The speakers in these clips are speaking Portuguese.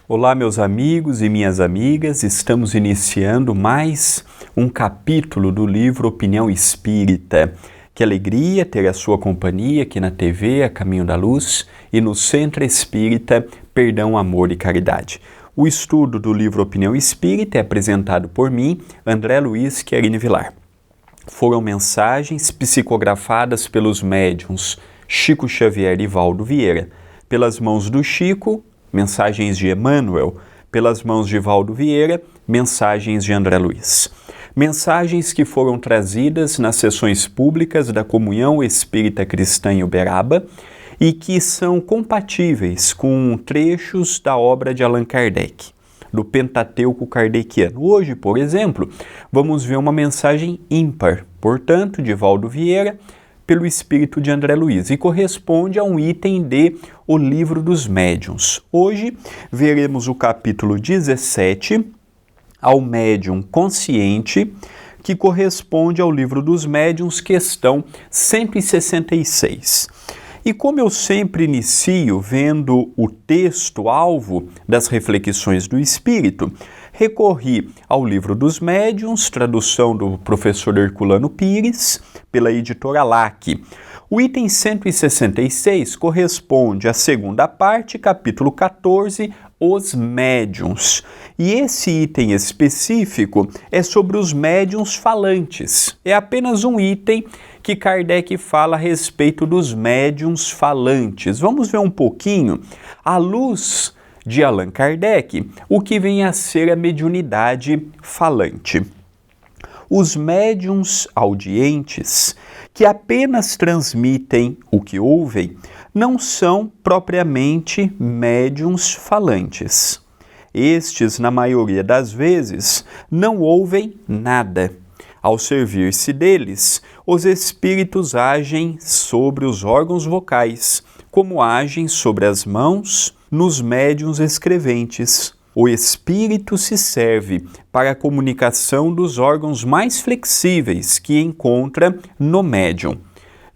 Olá, meus amigos e minhas amigas, estamos iniciando mais um capítulo do livro Opinião Espírita. Que alegria ter a sua companhia aqui na TV, A Caminho da Luz, e no Centro Espírita Perdão, Amor e Caridade. O estudo do livro Opinião Espírita é apresentado por mim, André Luiz Querini Vilar. Foram mensagens psicografadas pelos médiuns Chico Xavier e Valdo Vieira. Pelas mãos do Chico, mensagens de Emmanuel. Pelas mãos de Valdo Vieira, mensagens de André Luiz. Mensagens que foram trazidas nas sessões públicas da Comunhão Espírita Cristã em Uberaba e que são compatíveis com trechos da obra de Allan Kardec, do Pentateuco Kardeciano. Hoje, por exemplo, vamos ver uma mensagem ímpar, portanto, de Valdo Vieira, pelo espírito de André Luiz, e corresponde a um item de O Livro dos Médiuns. Hoje veremos o capítulo 17, ao médium consciente, que corresponde ao Livro dos Médiuns, questão 166. E como eu sempre inicio vendo o texto-alvo das reflexões do Espírito, recorri ao Livro dos Médiuns, tradução do professor Herculano Pires, pela editora LAC. O item 166 corresponde à segunda parte, capítulo 14, Os Médiuns. E esse item específico é sobre os médiuns falantes. É apenas um item que Kardec fala a respeito dos médiuns falantes. Vamos ver um pouquinho, à luz de Allan Kardec, o que vem a ser a mediunidade falante. Os médiuns audientes, que apenas transmitem o que ouvem, não são propriamente médiuns falantes. Estes, na maioria das vezes, não ouvem nada. Ao servir-se deles, os espíritos agem sobre os órgãos vocais, como agem sobre as mãos nos médiuns escreventes. O espírito se serve para a comunicação dos órgãos mais flexíveis que encontra no médium.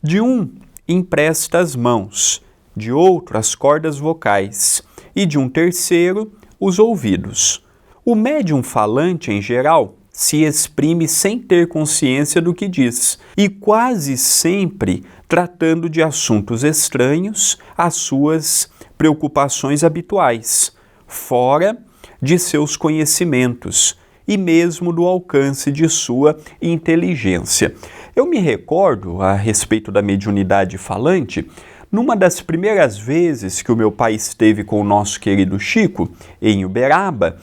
De um, empresta as mãos, de outro, as cordas vocais, e de um terceiro, os ouvidos. O médium falante, em geral, se exprime sem ter consciência do que diz, e quase sempre tratando de assuntos estranhos às suas preocupações habituais, fora de seus conhecimentos e mesmo do alcance de sua inteligência. Eu me recordo, a respeito da mediunidade falante, numa das primeiras vezes que o meu pai esteve com o nosso querido Chico, em Uberaba,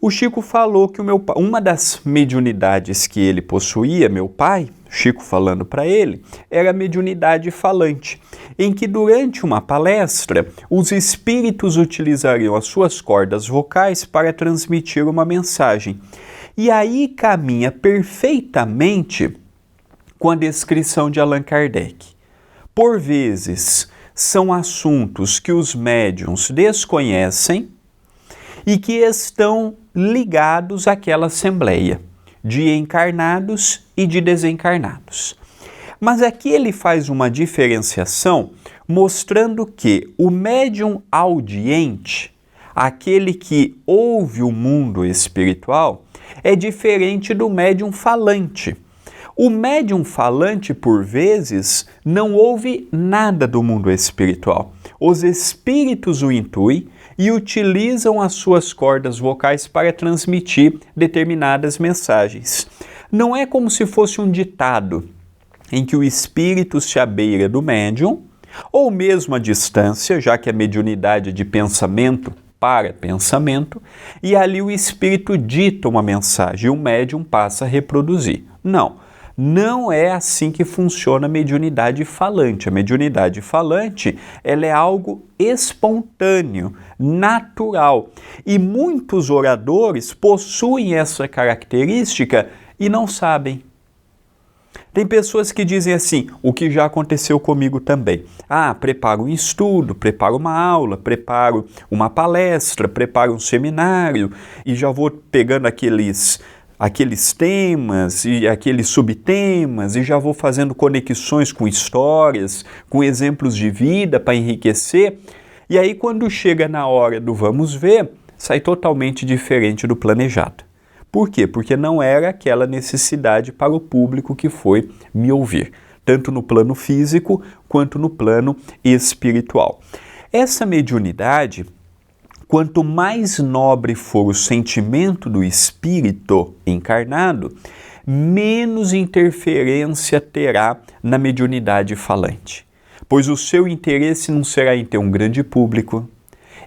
o Chico falou que uma das mediunidades que ele possuía, meu pai, Chico falando para ele, era a mediunidade falante, em que durante uma palestra os espíritos utilizariam as suas cordas vocais para transmitir uma mensagem. E aí caminha perfeitamente com a descrição de Allan Kardec. Por vezes, são assuntos que os médiuns desconhecem e que estão ligados àquela assembleia, de encarnados e de desencarnados. Mas aqui ele faz uma diferenciação mostrando que o médium audiente, aquele que ouve o mundo espiritual, é diferente do médium falante. O médium falante, por vezes, não ouve nada do mundo espiritual. Os espíritos o intuem e utilizam as suas cordas vocais para transmitir determinadas mensagens. Não é como se fosse um ditado em que o espírito se abeira do médium, ou mesmo à distância, já que a mediunidade é de pensamento para pensamento, e ali o espírito dita uma mensagem e o médium passa a reproduzir. Não é assim que funciona a mediunidade falante. A mediunidade falante, ela é algo espontâneo, natural. E muitos oradores possuem essa característica e não sabem. Tem pessoas que dizem assim, o que já aconteceu comigo também. Preparo um estudo, preparo uma aula, preparo uma palestra, preparo um seminário e já vou pegando aqueles temas e aqueles subtemas e já vou fazendo conexões com histórias, com exemplos de vida para enriquecer. E aí, quando chega na hora do vamos ver, sai totalmente diferente do planejado. Por quê? Porque não era aquela necessidade para o público que foi me ouvir, tanto no plano físico quanto no plano espiritual. Essa mediunidade, quanto mais nobre for o sentimento do espírito encarnado, menos interferência terá na mediunidade falante, pois o seu interesse não será em ter um grande público,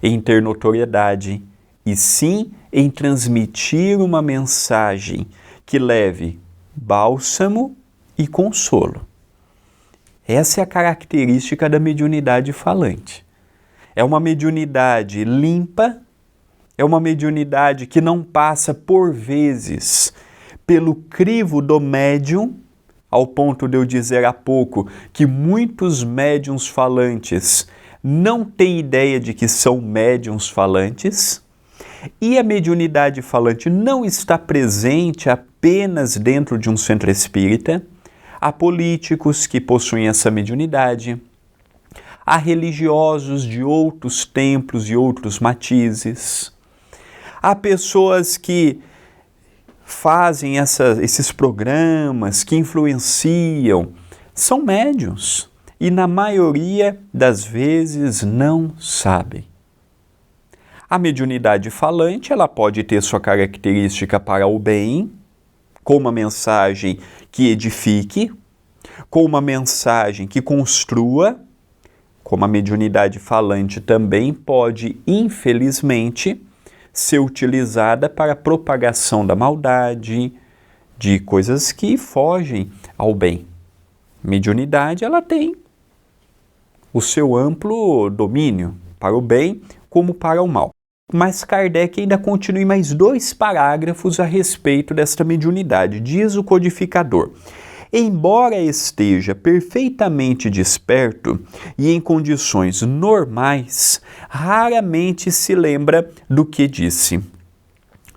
em ter notoriedade, e sim em transmitir uma mensagem que leve bálsamo e consolo. Essa é a característica da mediunidade falante. É uma mediunidade limpa, é uma mediunidade que não passa, por vezes, pelo crivo do médium, ao ponto de eu dizer há pouco que muitos médiuns falantes não têm ideia de que são médiuns falantes, e a mediunidade falante não está presente apenas dentro de um centro espírita. Há políticos que possuem essa mediunidade, há religiosos de outros templos e outros matizes, há pessoas que fazem esses programas, que influenciam, são médiuns e na maioria das vezes não sabem. A mediunidade falante, ela pode ter sua característica para o bem, com uma mensagem que edifique, com uma mensagem que construa, como a mediunidade falante também pode, infelizmente, ser utilizada para a propagação da maldade, de coisas que fogem ao bem. Mediunidade, ela tem o seu amplo domínio para o bem como para o mal. Mas Kardec ainda continua em mais 2 parágrafos a respeito desta mediunidade. Diz o codificador: embora esteja perfeitamente desperto e em condições normais, raramente se lembra do que disse.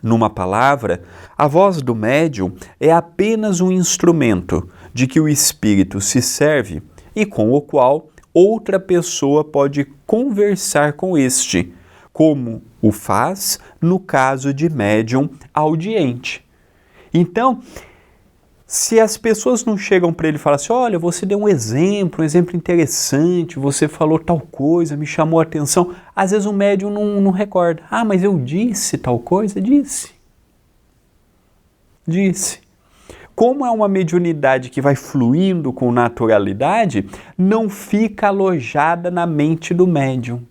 Numa palavra, a voz do médium é apenas um instrumento de que o espírito se serve e com o qual outra pessoa pode conversar com este, como o faz no caso de médium audiente. Então, se as pessoas não chegam para ele e falam assim, olha, você deu um exemplo interessante, você falou tal coisa, me chamou a atenção, às vezes o médium não recorda. Ah, mas eu disse tal coisa? Disse. Como é uma mediunidade que vai fluindo com naturalidade, não fica alojada na mente do médium.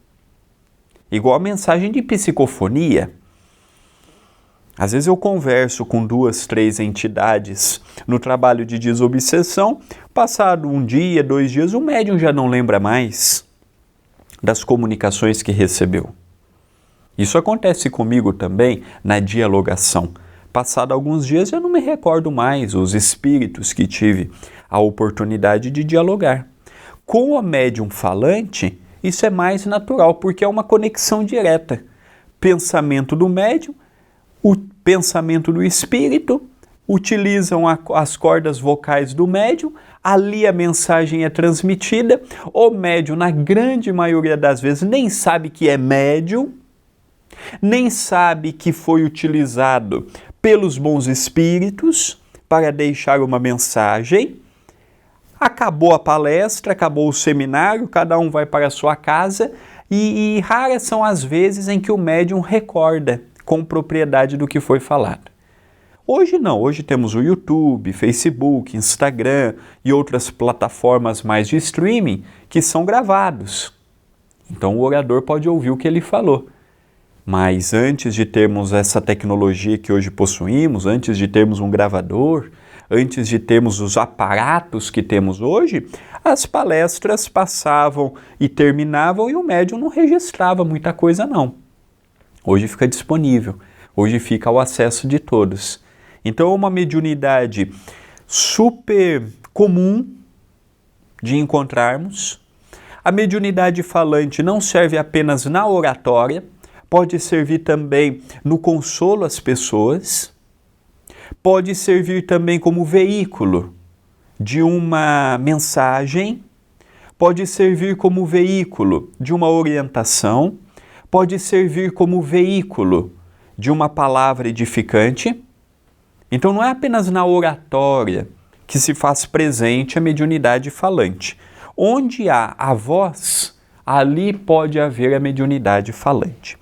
Igual a mensagem de psicofonia. Às vezes eu converso com 2, 3 entidades no trabalho de desobsessão, passado 1 dia, 2 dias, o médium já não lembra mais das comunicações que recebeu. Isso acontece comigo também na dialogação. Passado alguns dias eu não me recordo mais os espíritos que tive a oportunidade de dialogar. Com o médium falante, isso é mais natural, porque é uma conexão direta. Pensamento do médium, o pensamento do espírito, utilizam as cordas vocais do médium, ali a mensagem é transmitida, o médium, na grande maioria das vezes, nem sabe que é médium, nem sabe que foi utilizado pelos bons espíritos para deixar uma mensagem. Acabou a palestra, acabou o seminário, cada um vai para a sua casa e raras são as vezes em que o médium recorda com propriedade do que foi falado. Hoje não, hoje temos o YouTube, Facebook, Instagram e outras plataformas mais de streaming que são gravados. Então o orador pode ouvir o que ele falou. Mas antes de termos essa tecnologia que hoje possuímos, antes de termos um gravador, antes de termos os aparatos que temos hoje, as palestras passavam e terminavam e o médium não registrava muita coisa não. Hoje fica disponível, hoje fica ao acesso de todos. Então é uma mediunidade super comum de encontrarmos. A mediunidade falante não serve apenas na oratória, pode servir também no consolo às pessoas, pode servir também como veículo de uma mensagem, pode servir como veículo de uma orientação, pode servir como veículo de uma palavra edificante. Então não é apenas na oratória que se faz presente a mediunidade falante. Onde há a voz, ali pode haver a mediunidade falante.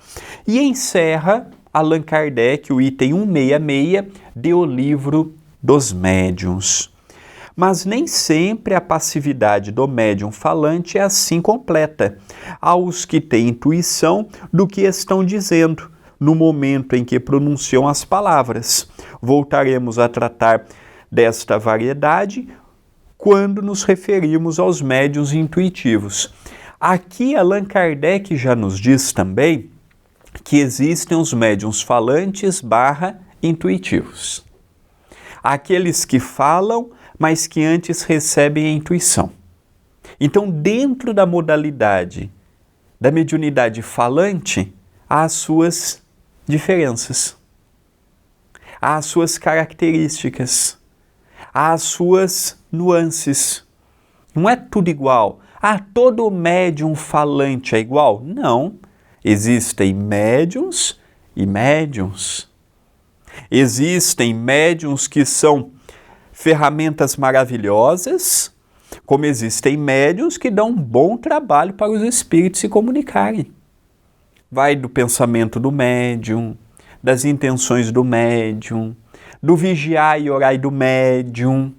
E encerra Allan Kardec o item 166 de O Livro dos Médiuns. Mas nem sempre a passividade do médium falante é assim completa. Há os que têm intuição do que estão dizendo no momento em que pronunciam as palavras. Voltaremos a tratar desta variedade quando nos referirmos aos médiuns intuitivos. Aqui Allan Kardec já nos diz também que existem os médiuns falantes / intuitivos. Aqueles que falam, mas que antes recebem a intuição. Então, dentro da modalidade da mediunidade falante, há as suas diferenças, há as suas características, há as suas nuances. Não é tudo igual. Todo médium falante é igual? Não. Existem médiuns e médiuns. Existem médiuns que são ferramentas maravilhosas, como existem médiuns que dão um bom trabalho para os espíritos se comunicarem. Vai do pensamento do médium, das intenções do médium, do vigiar e orar do médium.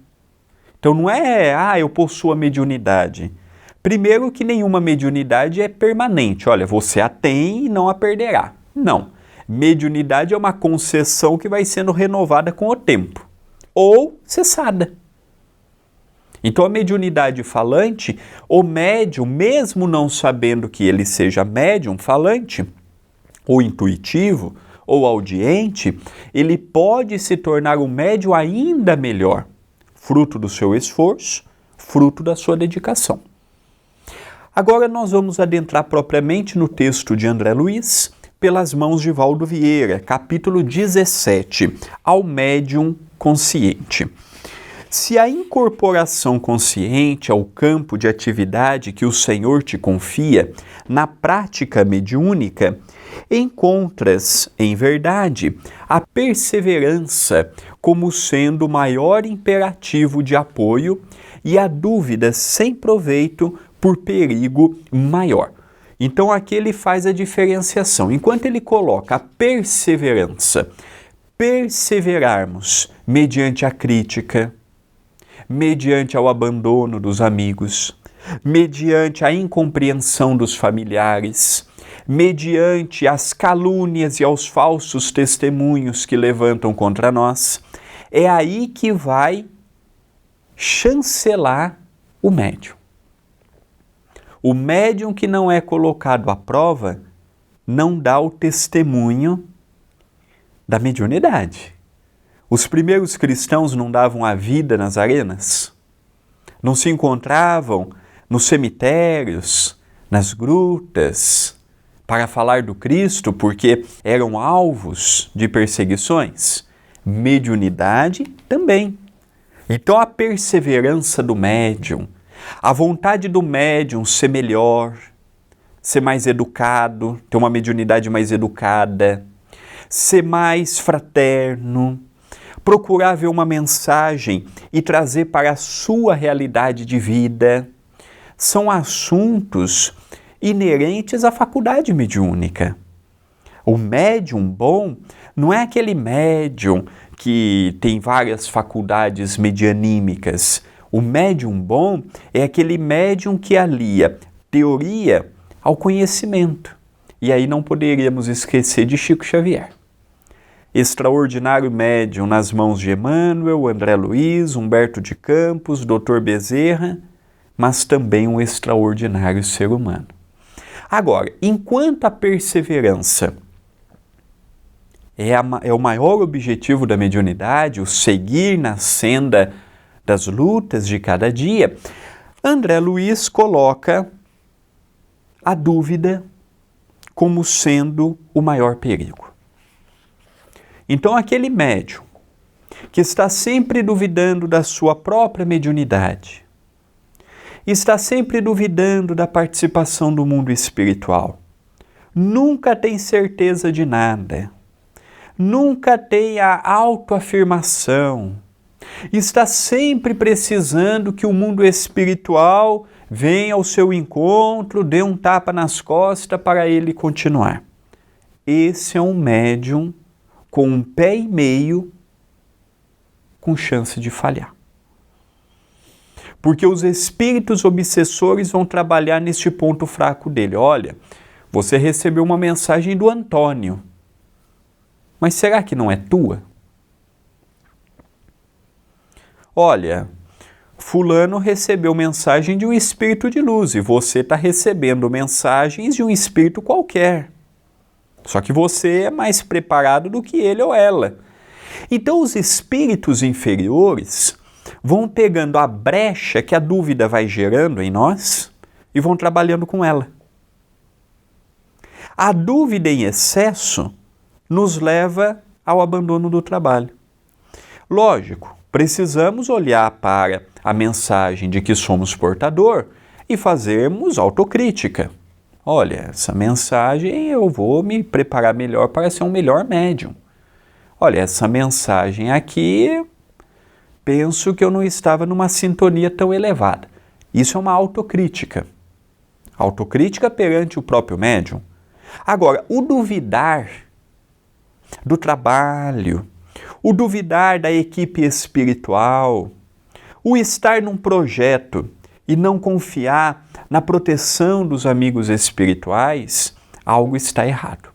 Então não é, eu possuo a mediunidade. Primeiro que nenhuma mediunidade é permanente. Olha, você a tem e não a perderá. Não. Mediunidade é uma concessão que vai sendo renovada com o tempo. Ou cessada. Então a mediunidade falante, o médium, mesmo não sabendo que ele seja médium falante, ou intuitivo, ou audiente, ele pode se tornar um médium ainda melhor, fruto do seu esforço, fruto da sua dedicação. Agora nós vamos adentrar propriamente no texto de André Luiz, pelas mãos de Valdo Vieira, capítulo 17, ao médium consciente. Se a incorporação consciente ao campo de atividade que o Senhor te confia, na prática mediúnica, encontras, em verdade, a perseverança como sendo o maior imperativo de apoio e a dúvida sem proveito por perigo maior. Então aqui ele faz a diferenciação. Enquanto ele coloca a perseverança, perseverarmos mediante a crítica, mediante ao abandono dos amigos, mediante a incompreensão dos familiares, mediante as calúnias e aos falsos testemunhos que levantam contra nós, é aí que vai chancelar o médium. O médium que não é colocado à prova não dá o testemunho da mediunidade. Os primeiros cristãos não davam a vida nas arenas? Não se encontravam nos cemitérios, nas grutas, para falar do Cristo, porque eram alvos de perseguições? Mediunidade também. Então a perseverança do médium, a vontade do médium ser melhor, ser mais educado, ter uma mediunidade mais educada, ser mais fraterno, procurar ver uma mensagem e trazer para a sua realidade de vida, são assuntos inerentes à faculdade mediúnica. O médium bom não é aquele médium que tem várias faculdades medianímicas. O médium bom é aquele médium que alia teoria ao conhecimento. E aí não poderíamos esquecer de Chico Xavier. Extraordinário médium nas mãos de Emmanuel, André Luiz, Humberto de Campos, Dr. Bezerra, mas também um extraordinário ser humano. Agora, enquanto a perseverança é o maior objetivo da mediunidade, o seguir na senda das lutas de cada dia, André Luiz coloca a dúvida como sendo o maior perigo. Então, aquele médium que está sempre duvidando da sua própria mediunidade, está sempre duvidando da participação do mundo espiritual. Nunca tem certeza de nada. Nunca tem a autoafirmação. Está sempre precisando que o mundo espiritual venha ao seu encontro, dê um tapa nas costas para ele continuar. Esse é um médium com um pé e meio com chance de falhar. Porque os espíritos obsessores vão trabalhar neste ponto fraco dele. Olha, você recebeu uma mensagem do Antônio, mas será que não é tua? Olha, fulano recebeu mensagem de um espírito de luz e você está recebendo mensagens de um espírito qualquer. Só que você é mais preparado do que ele ou ela. Então os espíritos inferiores vão pegando a brecha que a dúvida vai gerando em nós e vão trabalhando com ela. A dúvida em excesso nos leva ao abandono do trabalho. Lógico, precisamos olhar para a mensagem de que somos portador e fazermos autocrítica. Olha, essa mensagem eu vou me preparar melhor para ser um melhor médium. Olha, essa mensagem aqui, penso que eu não estava numa sintonia tão elevada. Isso é uma autocrítica. Autocrítica perante o próprio médium. Agora, o duvidar do trabalho, o duvidar da equipe espiritual, o estar num projeto e não confiar na proteção dos amigos espirituais, algo está errado.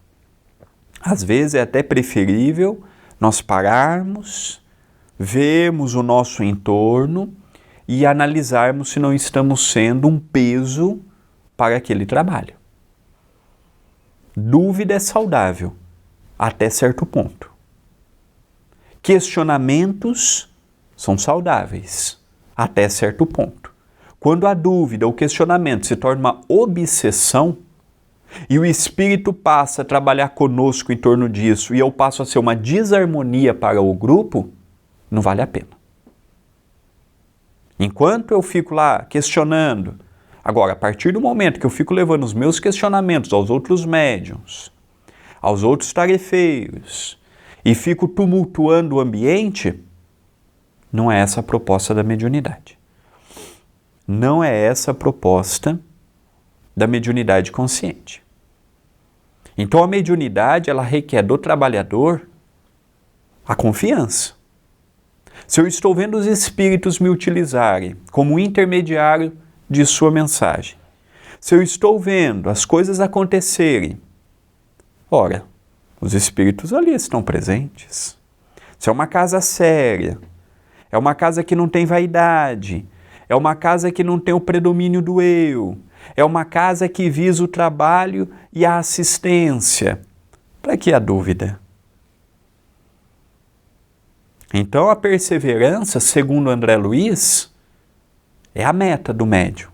Às vezes é até preferível nós pararmos, vermos o nosso entorno e analisarmos se não estamos sendo um peso para aquele trabalho. Dúvida é saudável, até certo ponto. Questionamentos são saudáveis, até certo ponto. Quando a dúvida, o questionamento se torna uma obsessão e o espírito passa a trabalhar conosco em torno disso e eu passo a ser uma desarmonia para o grupo, não vale a pena. Enquanto eu fico lá questionando, agora, a partir do momento que eu fico levando os meus questionamentos aos outros médiuns, aos outros tarefeiros, e fico tumultuando o ambiente, não é essa a proposta da mediunidade. Não é essa a proposta da mediunidade consciente. Então a mediunidade, ela requer do trabalhador a confiança. Se eu estou vendo os espíritos me utilizarem como intermediário de sua mensagem, se eu estou vendo as coisas acontecerem, ora, os espíritos ali estão presentes. Se é uma casa séria, é uma casa que não tem vaidade, é uma casa que não tem o predomínio do eu, é uma casa que visa o trabalho e a assistência. Para que a dúvida? Então a perseverança, segundo André Luiz, é a meta do médium.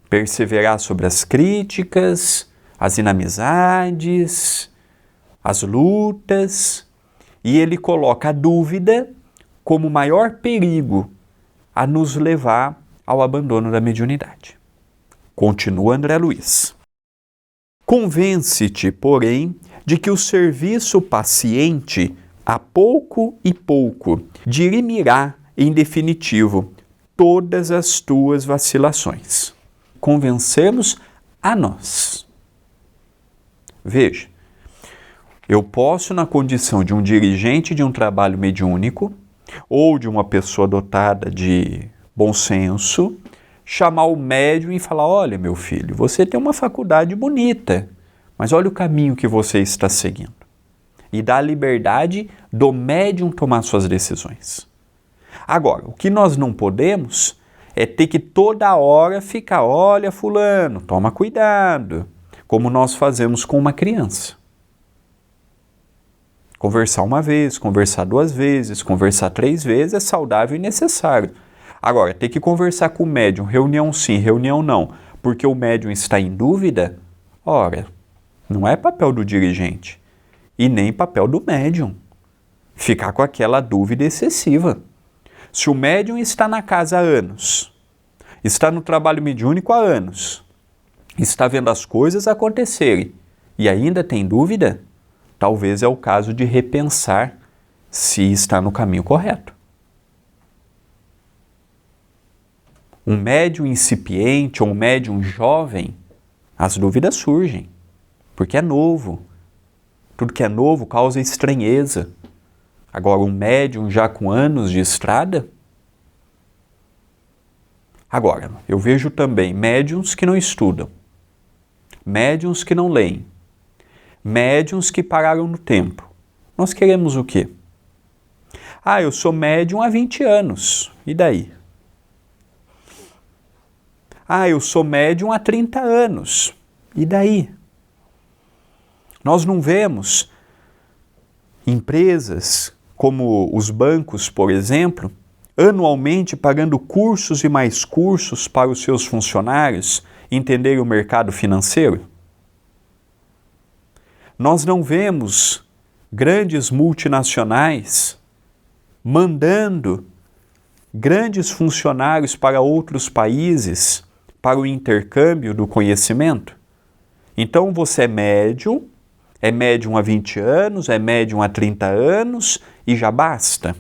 Perseverar sobre as críticas, as inamizades, as lutas, e ele coloca a dúvida como o maior perigo a nos levar ao abandono da mediunidade. Continua André Luiz. Convence-te, porém, de que o serviço paciente, a pouco e pouco, dirimirá, em definitivo, todas as tuas vacilações. Convencemos a nós. Veja, eu posso, na condição de um dirigente de um trabalho mediúnico, ou de uma pessoa dotada de bom senso, chamar o médium e falar, olha meu filho, você tem uma faculdade bonita, mas olha o caminho que você está seguindo. E dar a liberdade do médium tomar suas decisões. Agora, o que nós não podemos é ter que toda hora ficar, olha fulano, toma cuidado, como nós fazemos com uma criança. Conversar uma vez, conversar 2 vezes, conversar 3 vezes é saudável e necessário. Agora, ter que conversar com o médium, reunião sim, reunião não, porque o médium está em dúvida, ora, não é papel do dirigente e nem papel do médium ficar com aquela dúvida excessiva. Se o médium está na casa há anos, está no trabalho mediúnico há anos, está vendo as coisas acontecerem e ainda tem dúvida, talvez é o caso de repensar se está no caminho correto. Um médium incipiente ou um médium jovem, as dúvidas surgem, porque é novo. Tudo que é novo causa estranheza. Agora, um médium já com anos de estrada? Agora, eu vejo também médiuns que não estudam, médiuns que não leem, médiuns que pararam no tempo. Nós queremos o quê? Ah, eu sou médium há 20 anos. E daí? Ah, eu sou médium há 30 anos. E daí? Nós não vemos empresas como os bancos, por exemplo, anualmente pagando cursos e mais cursos para os seus funcionários entenderem o mercado financeiro? Nós não vemos grandes multinacionais mandando grandes funcionários para outros países para o intercâmbio do conhecimento? Então você é médium há 20 anos, é médium há 30 anos e já basta?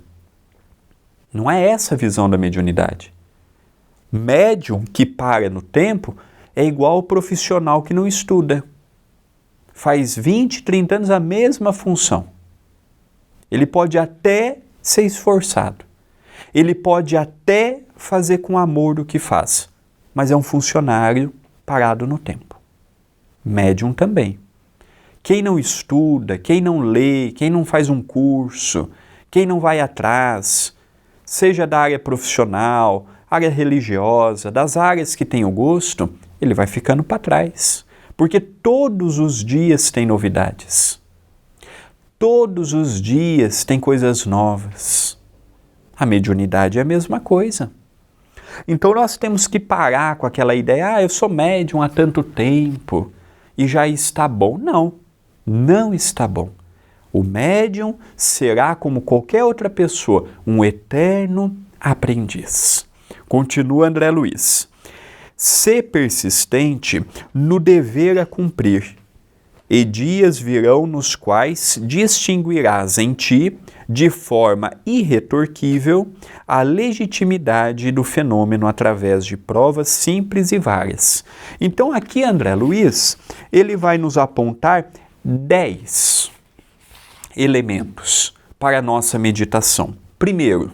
Não é essa a visão da mediunidade. Médium que para no tempo é igual ao profissional que não estuda. Faz 20, 30 anos a mesma função. Ele pode até ser esforçado. Ele pode até fazer com amor o que faz. Mas é um funcionário parado no tempo. Médium também. Quem não estuda, quem não lê, quem não faz um curso, quem não vai atrás, seja da área profissional, área religiosa, das áreas que tem o gosto, ele vai ficando para trás. Porque todos os dias tem novidades. Todos os dias tem coisas novas. A mediunidade é a mesma coisa. Então nós temos que parar com aquela ideia, eu sou médium há tanto tempo e já está bom. Não, não está bom. O médium será, como qualquer outra pessoa, um eterno aprendiz. Continua André Luiz. Sê persistente no dever a cumprir, e dias virão nos quais distinguirás em ti, de forma irretorquível, a legitimidade do fenômeno através de provas simples e várias. Então aqui André Luiz, ele vai nos apontar 10 elementos para a nossa meditação. Primeiro,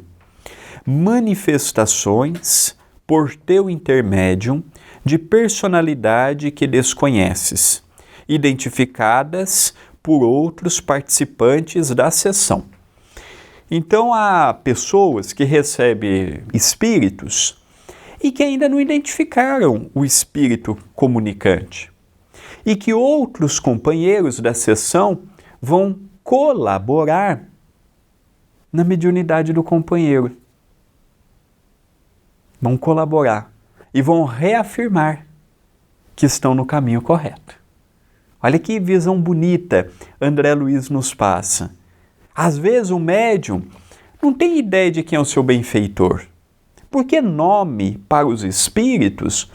manifestações por teu intermédio de personalidade que desconheces, identificadas por outros participantes da sessão. Então há pessoas que recebem espíritos e que ainda não identificaram o espírito comunicante e que outros companheiros da sessão vão colaborar na mediunidade do companheiro. Vão colaborar e vão reafirmar que estão no caminho correto. Olha que visão bonita André Luiz nos passa. Às vezes o médium não tem ideia de quem é o seu benfeitor, porque nome para os espíritos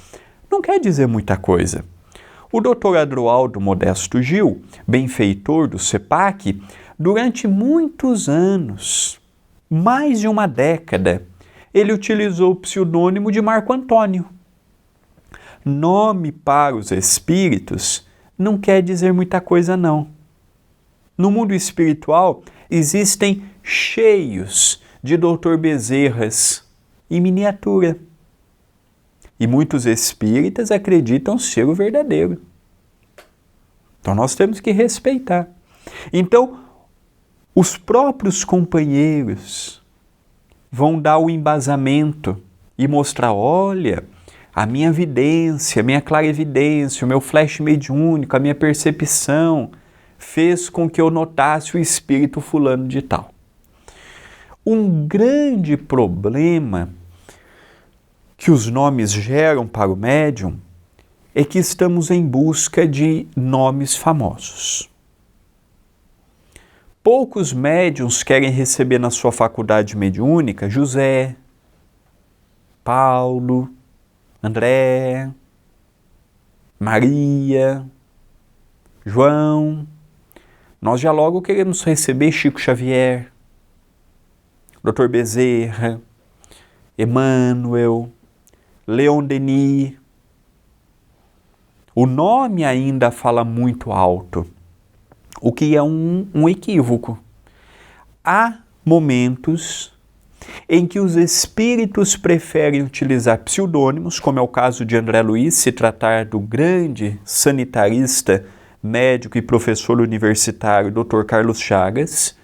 não quer dizer muita coisa. O Dr. Adroaldo Modesto Gil, benfeitor do CEPAC, durante muitos anos, mais de uma década, ele utilizou o pseudônimo de Marco Antônio. Nome para os espíritos não quer dizer muita coisa, não. No mundo espiritual, existem cheios de Dr. Bezerras em miniatura. E muitos espíritas acreditam ser o verdadeiro. Então nós temos que respeitar. Então, os próprios companheiros vão dar o embasamento e mostrar, olha, a minha vidência, a minha clarevidência, o meu flash mediúnico, a minha percepção fez com que eu notasse o espírito fulano de tal. Um grande problema que os nomes geram para o médium é que estamos em busca de nomes famosos. Poucos médiuns querem receber na sua faculdade mediúnica José, Paulo, André, Maria, João. Nós já logo queremos receber Chico Xavier, Dr. Bezerra, Emmanuel, Leon Denis. O nome ainda fala muito alto, o que é um equívoco. Há momentos em que os espíritos preferem utilizar pseudônimos, como é o caso de André Luiz, se tratar do grande sanitarista, médico e professor universitário Dr. Carlos Chagas,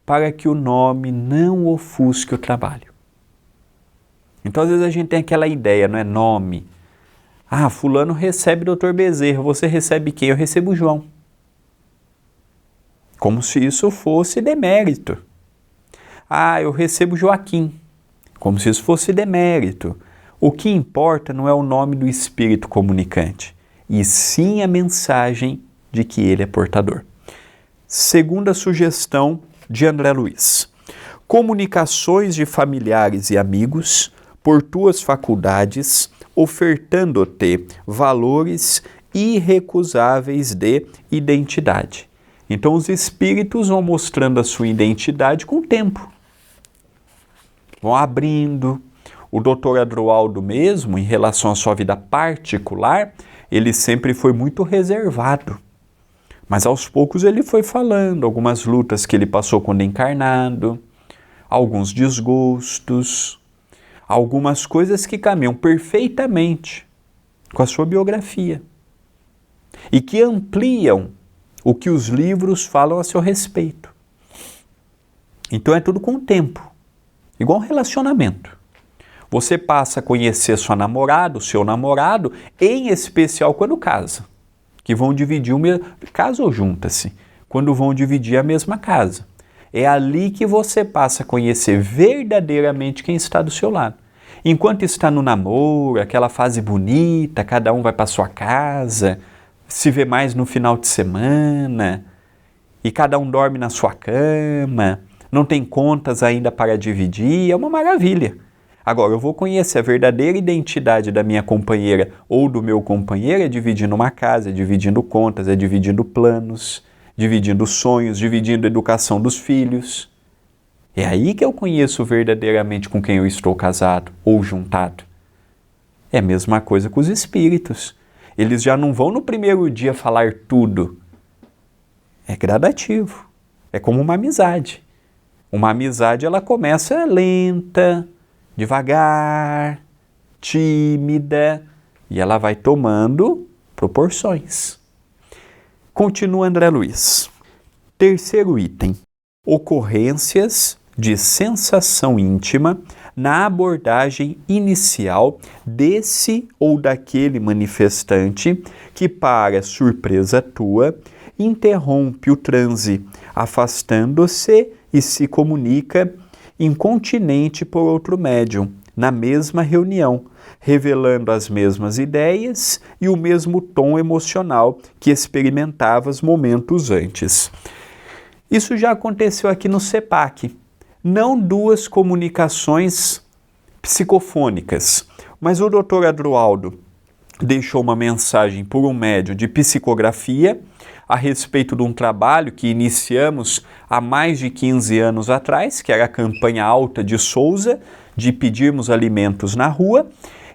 para que o nome não ofusque o trabalho. Então, às vezes a gente tem aquela ideia, não é? Nome. Ah, fulano recebe Dr. Bezerra, você recebe quem? Eu recebo João. Como se isso fosse demérito. Ah, eu recebo Joaquim, como se isso fosse demérito. O que importa não é o nome do espírito comunicante, e sim a mensagem de que ele é portador. Segunda sugestão de André Luiz: comunicações de familiares e amigos por tuas faculdades, ofertando-te valores irrecusáveis de identidade. Então os espíritos vão mostrando a sua identidade com o tempo. Vão abrindo. O Dr. Adroaldo mesmo, em relação à sua vida particular, ele sempre foi muito reservado. Mas aos poucos ele foi falando algumas lutas que ele passou quando encarnado, alguns desgostos, algumas coisas que caminham perfeitamente com a sua biografia e que ampliam o que os livros falam a seu respeito. Então é tudo com o tempo. Igual um relacionamento. Você passa a conhecer sua namorada, o seu namorado, em especial quando casa. Que vão dividir casa ou junta-se, quando vão dividir a mesma casa. É ali que você passa a conhecer verdadeiramente quem está do seu lado. Enquanto está no namoro, aquela fase bonita, cada um vai para sua casa, se vê mais no final de semana, e cada um dorme na sua cama, não tem contas ainda para dividir, é uma maravilha. Agora, eu vou conhecer a verdadeira identidade da minha companheira ou do meu companheiro é dividindo uma casa, é dividindo contas, é dividindo planos, dividindo sonhos, dividindo a educação dos filhos. É aí que eu conheço verdadeiramente com quem eu estou casado ou juntado. É a mesma coisa com os espíritos. Eles já não vão no primeiro dia falar tudo. É gradativo. É como uma amizade. Uma amizade, ela começa lenta, devagar, tímida, e ela vai tomando proporções. Continua André Luiz. Terceiro item: ocorrências de sensação íntima na abordagem inicial desse ou daquele manifestante que, para surpresa tua, interrompe o transe, afastando-se e se comunica incontinente por outro médium, na mesma reunião, revelando as mesmas ideias e o mesmo tom emocional que experimentavas momentos antes. Isso já aconteceu aqui no CEPAC. Não duas comunicações psicofônicas, mas o Dr. Adroaldo deixou uma mensagem por um médium de psicografia a respeito de um trabalho que iniciamos há mais de 15 anos atrás, que era a campanha Alta de Souza, de pedirmos alimentos na rua,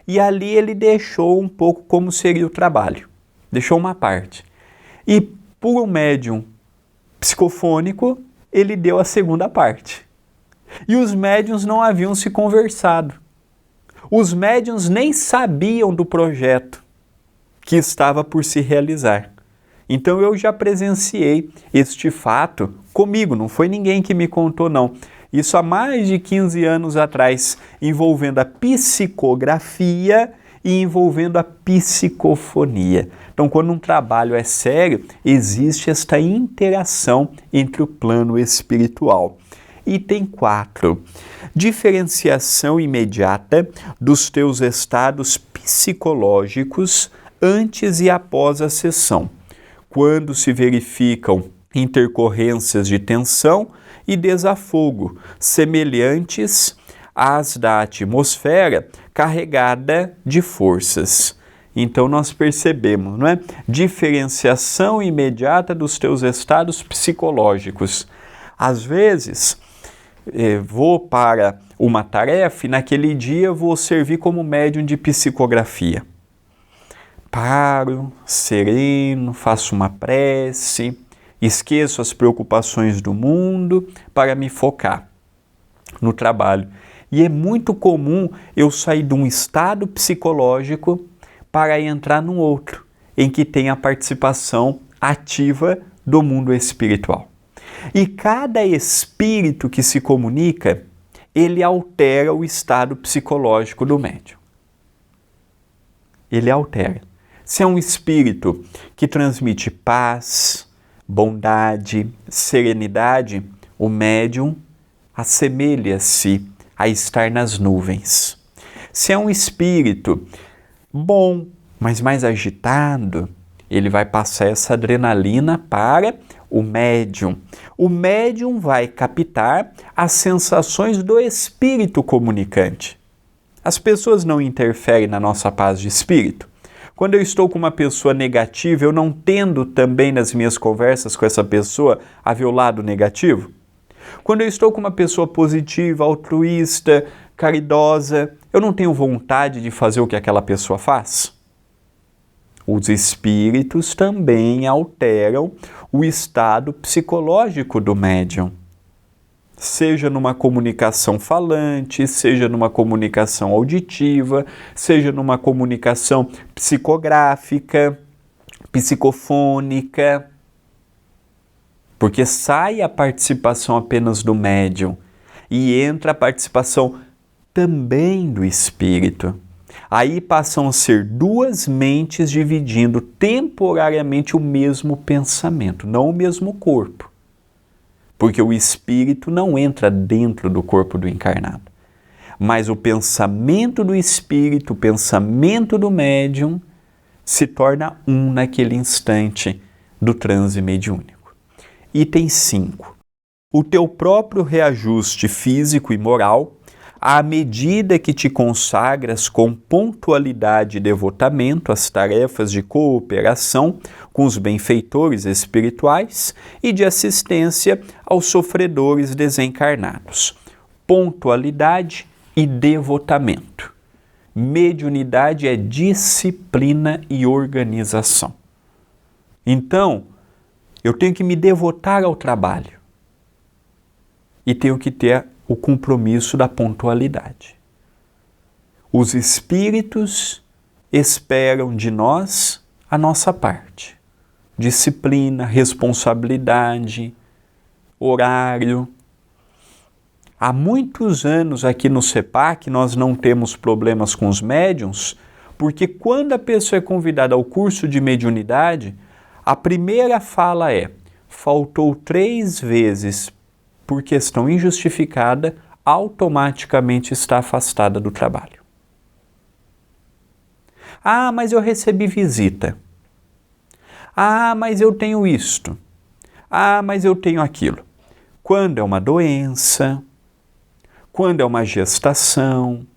e ali ele deixou um pouco como seria o trabalho, deixou uma parte. E por um médium psicofônico, ele deu a segunda parte. E os médiuns não haviam se conversado. Os médiuns nem sabiam do projeto que estava por se realizar. Então eu já presenciei este fato comigo, não foi ninguém que me contou não. Isso há mais de 15 anos atrás, envolvendo a psicografia e envolvendo a psicofonia. Então, quando um trabalho é sério, existe esta interação entre o plano espiritual. Item 4. Diferenciação imediata dos teus estados psicológicos antes e após a sessão, quando se verificam intercorrências de tensão e desafogo, semelhantes às da atmosfera carregada de forças. Então nós percebemos, não é? Diferenciação imediata dos teus estados psicológicos. Às vezes, vou para uma tarefa e naquele dia vou servir como médium de psicografia. Paro, sereno, faço uma prece, esqueço as preocupações do mundo para me focar no trabalho. E é muito comum eu sair de um estado psicológico para entrar num outro, em que tem a participação ativa do mundo espiritual. E cada espírito que se comunica, ele altera o estado psicológico do médium. Ele altera. Se é um espírito que transmite paz, bondade, serenidade, o médium assemelha-se a estar nas nuvens. Se é um espírito bom, mas mais agitado, ele vai passar essa adrenalina para o médium. O médium vai captar as sensações do espírito comunicante. As pessoas não interferem na nossa paz de espírito. Quando eu estou com uma pessoa negativa, eu não tendo também nas minhas conversas com essa pessoa a ver o lado negativo? Quando eu estou com uma pessoa positiva, altruísta, caridosa, eu não tenho vontade de fazer o que aquela pessoa faz? Os espíritos também alteram o estado psicológico do médium. Seja numa comunicação falante, seja numa comunicação auditiva, seja numa comunicação psicográfica, psicofônica. Porque sai a participação apenas do médium e entra a participação também do espírito. Aí passam a ser duas mentes dividindo temporariamente o mesmo pensamento, não o mesmo corpo. Porque o espírito não entra dentro do corpo do encarnado. Mas o pensamento do espírito, o pensamento do médium, se torna um naquele instante do transe mediúnico. Item 5. O teu próprio reajuste físico e moral, à medida que te consagras com pontualidade e devotamento às tarefas de cooperação com os benfeitores espirituais e de assistência aos sofredores desencarnados. Pontualidade e devotamento. Mediunidade é disciplina e organização. Então, eu tenho que me devotar ao trabalho e tenho que ter o compromisso da pontualidade. Os espíritos esperam de nós a nossa parte. Disciplina, responsabilidade, horário. Há muitos anos aqui no CEPAC nós não temos problemas com os médiuns, porque quando a pessoa é convidada ao curso de mediunidade, a primeira fala é: faltou 3 vezes por questão injustificada, automaticamente está afastada do trabalho. Ah, mas eu recebi visita. Ah, mas eu tenho isto. Ah, mas eu tenho aquilo. Quando é uma doença, quando é uma gestação,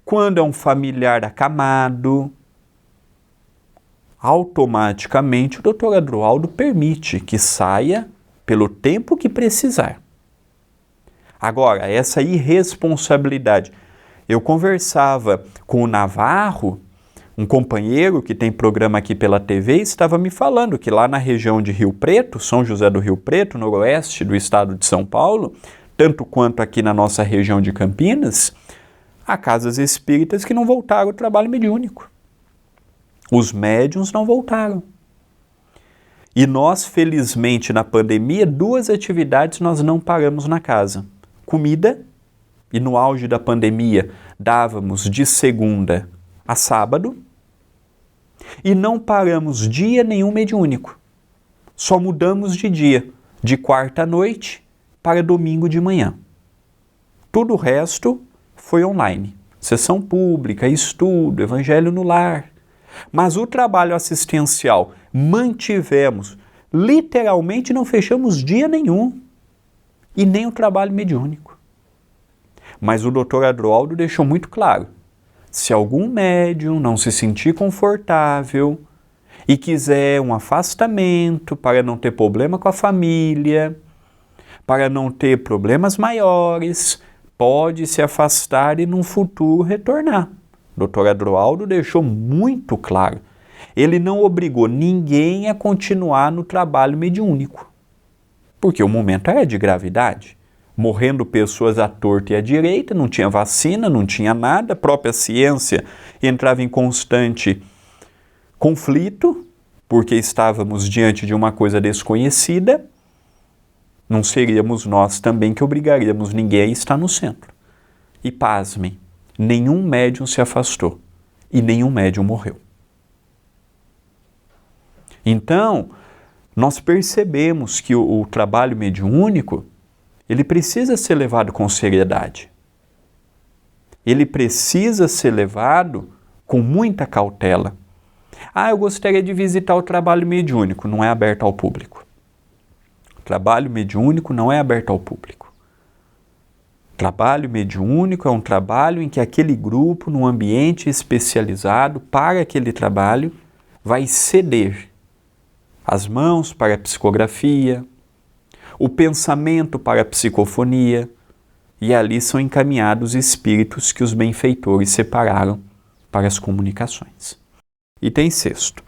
quando é um familiar acamado, automaticamente o doutor Adroaldo permite que saia pelo tempo que precisar. Agora, essa irresponsabilidade. Eu conversava com o Navarro, um companheiro que tem programa aqui pela TV, estava me falando que lá na região de Rio Preto, São José do Rio Preto, noroeste do estado de São Paulo, tanto quanto aqui na nossa região de Campinas, há casas espíritas que não voltaram ao trabalho mediúnico. Os médiuns não voltaram. E nós, felizmente, na pandemia, 2 atividades nós não paramos na casa. Comida, e no auge da pandemia dávamos de segunda a sábado, e não paramos dia nenhum mediúnico. Só mudamos de dia, de quarta à noite para domingo de manhã. Tudo o resto foi online. Sessão pública, estudo, evangelho no lar. Mas o trabalho assistencial mantivemos, literalmente não fechamos dia nenhum, e nem o trabalho mediúnico. Mas o Dr. Adroaldo deixou muito claro: se algum médium não se sentir confortável e quiser um afastamento para não ter problema com a família, para não ter problemas maiores, pode se afastar e num futuro retornar. O Dr. Adroaldo deixou muito claro. Ele não obrigou ninguém a continuar no trabalho mediúnico, porque o momento era de gravidade. Morrendo pessoas à torta e à direita, não tinha vacina, não tinha nada, a própria ciência entrava em constante conflito, porque estávamos diante de uma coisa desconhecida. Não seríamos nós também que obrigaríamos ninguém a estar no centro. E pasmem, nenhum médium se afastou e nenhum médium morreu. Então, nós percebemos que o trabalho mediúnico, ele precisa ser levado com seriedade. Ele precisa ser levado com muita cautela. Eu gostaria de visitar o trabalho mediúnico. Não é aberto ao público. O trabalho mediúnico não é aberto ao público. O trabalho mediúnico é um trabalho em que aquele grupo, num ambiente especializado para aquele trabalho, vai ceder as mãos para a psicografia, o pensamento para a psicofonia, e ali são encaminhados espíritos que os benfeitores separaram para as comunicações. Item 6º.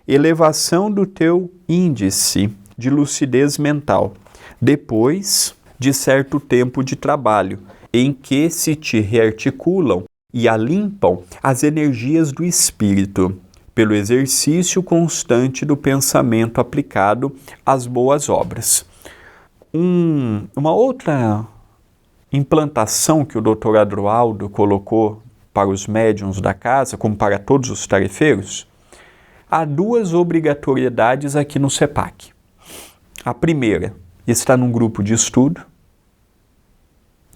Elevação do teu índice de lucidez mental, depois de certo tempo de trabalho, em que se te rearticulam e alimpam as energias do espírito, pelo exercício constante do pensamento aplicado às boas obras. Uma outra implantação que o Dr. Adroaldo colocou para os médiuns da casa, como para todos os tarefeiros, há 2 obrigatoriedades aqui no CEPAC. A primeira, está num grupo de estudo,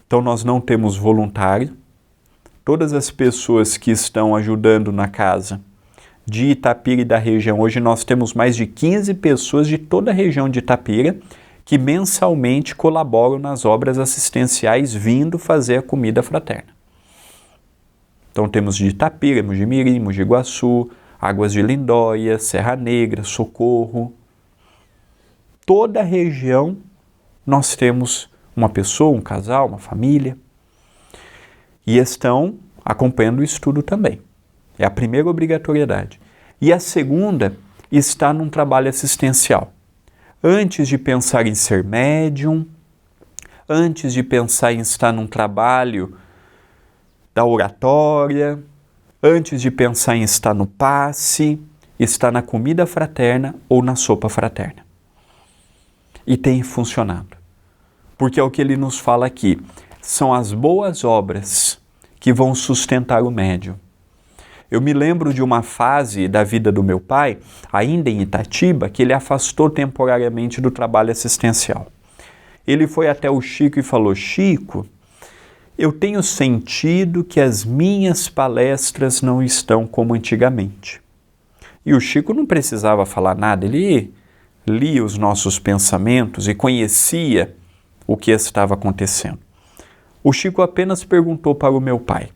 então nós não temos voluntário. Todas as pessoas que estão ajudando na casa de Itapira e da região, hoje nós temos mais de 15 pessoas de toda a região de Itapira que mensalmente colaboram nas obras assistenciais vindo fazer a comida fraterna. Então temos de Itapira, Mojimirim, Mogi Guaçu, Águas de Lindóia, Serra Negra, Socorro. Toda a região nós temos uma pessoa, um casal, uma família, e estão acompanhando o estudo também. É a primeira obrigatoriedade. E a segunda está num trabalho assistencial. Antes de pensar em ser médium, antes de pensar em estar num trabalho da oratória, antes de pensar em estar no passe, estar na comida fraterna ou na sopa fraterna. E tem funcionado. Porque é o que ele nos fala aqui. São as boas obras que vão sustentar o médium. Eu me lembro de uma fase da vida do meu pai, ainda em Itatiba, que ele afastou temporariamente do trabalho assistencial. Ele foi até o Chico e falou: Chico, eu tenho sentido que as minhas palestras não estão como antigamente. E o Chico não precisava falar nada, ele lia os nossos pensamentos e conhecia o que estava acontecendo. O Chico apenas perguntou para o meu pai: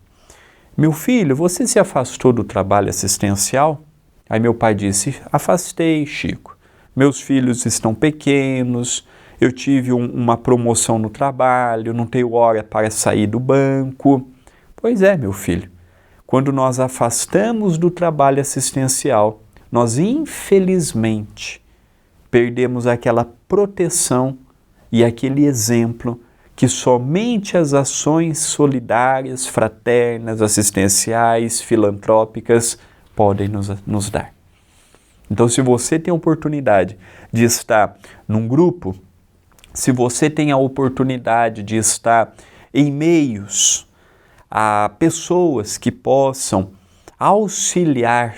meu filho, você se afastou do trabalho assistencial? Aí meu pai disse: afastei, Chico. Meus filhos estão pequenos, eu tive uma promoção no trabalho, não tenho hora para sair do banco. Pois é, meu filho, quando nós afastamos do trabalho assistencial, nós infelizmente perdemos aquela proteção e aquele exemplo que somente as ações solidárias, fraternas, assistenciais, filantrópicas podem nos dar. Então, se você tem a oportunidade de estar num grupo, se você tem a oportunidade de estar em meios a pessoas que possam auxiliar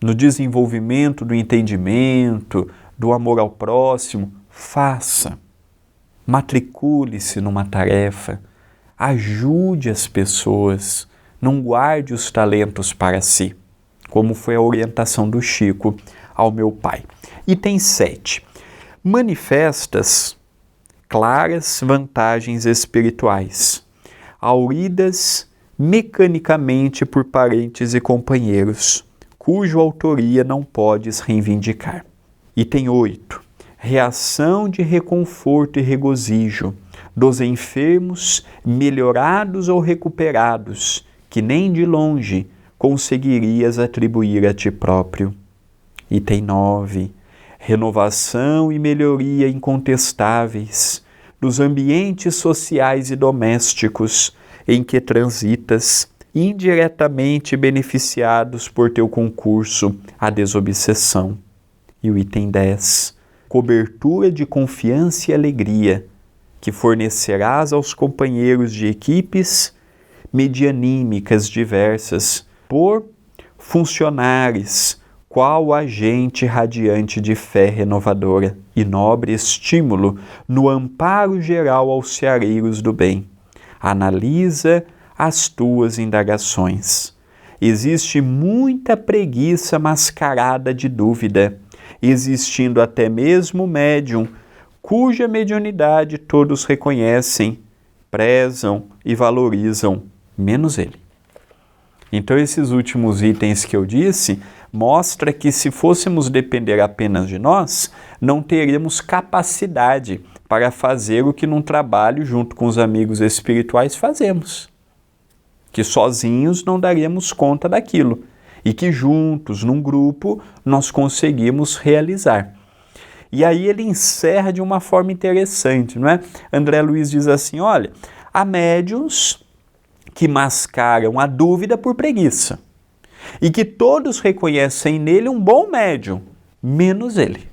no desenvolvimento do entendimento, do amor ao próximo, faça. Matricule-se numa tarefa, ajude as pessoas, não guarde os talentos para si, como foi a orientação do Chico ao meu pai. Item 7. Manifestas claras vantagens espirituais, auridas mecanicamente por parentes e companheiros, cuja autoria não podes reivindicar. Item 8. Reação de reconforto e regozijo dos enfermos, melhorados ou recuperados, que nem de longe conseguirias atribuir a ti próprio. Item 9. Renovação e melhoria incontestáveis dos ambientes sociais e domésticos em que transitas, indiretamente beneficiados por teu concurso à desobsessão. E o item 10. Cobertura de confiança e alegria que fornecerás aos companheiros de equipes medianímicas diversas por funcionares, qual agente radiante de fé renovadora e nobre estímulo no amparo geral aos ceareiros do bem. Analisa as tuas indagações. Existe muita preguiça mascarada de dúvida, existindo até mesmo médium, cuja mediunidade todos reconhecem, prezam e valorizam, menos ele. Então esses últimos itens que eu disse mostra que se fôssemos depender apenas de nós, não teríamos capacidade para fazer o que num trabalho junto com os amigos espirituais fazemos. Que sozinhos não daríamos conta daquilo e que juntos, num grupo, nós conseguimos realizar. E aí ele encerra de uma forma interessante, não é? André Luiz diz assim, olha, há médiuns que mascaram a dúvida por preguiça e que todos reconhecem nele um bom médium, menos ele.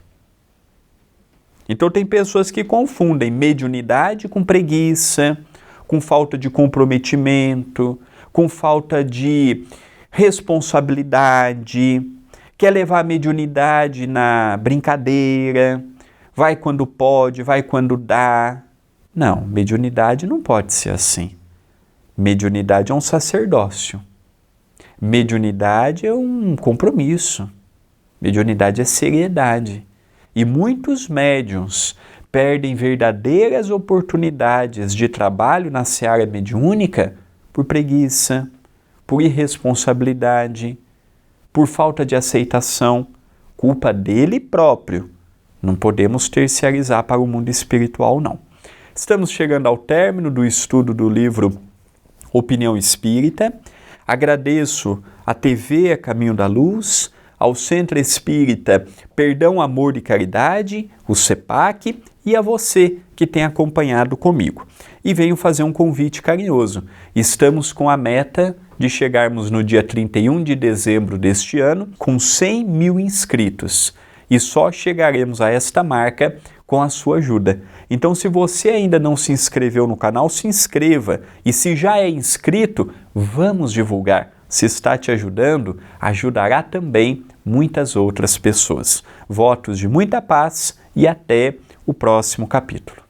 Então tem pessoas que confundem mediunidade com preguiça, com falta de comprometimento, com falta de responsabilidade, quer levar a mediunidade na brincadeira, vai quando pode, vai quando dá. Não, mediunidade não pode ser assim. Mediunidade é um sacerdócio. Mediunidade é um compromisso. Mediunidade é seriedade. E muitos médiuns perdem verdadeiras oportunidades de trabalho na seara mediúnica por preguiça, por irresponsabilidade, por falta de aceitação, culpa dele próprio. Não podemos terciarizar para o mundo espiritual, não. Estamos chegando ao término do estudo do livro Opinião Espírita. Agradeço à TV A Caminho da Luz, ao Centro Espírita Perdão, Amor e Caridade, o CEPAC, e a você que tem acompanhado comigo. E venho fazer um convite carinhoso. Estamos com a meta de chegarmos no dia 31 de dezembro deste ano com 100 mil inscritos. E só chegaremos a esta marca com a sua ajuda. Então, se você ainda não se inscreveu no canal, se inscreva. E se já é inscrito, vamos divulgar. Se está te ajudando, ajudará também muitas outras pessoas. Votos de muita paz e até o próximo capítulo.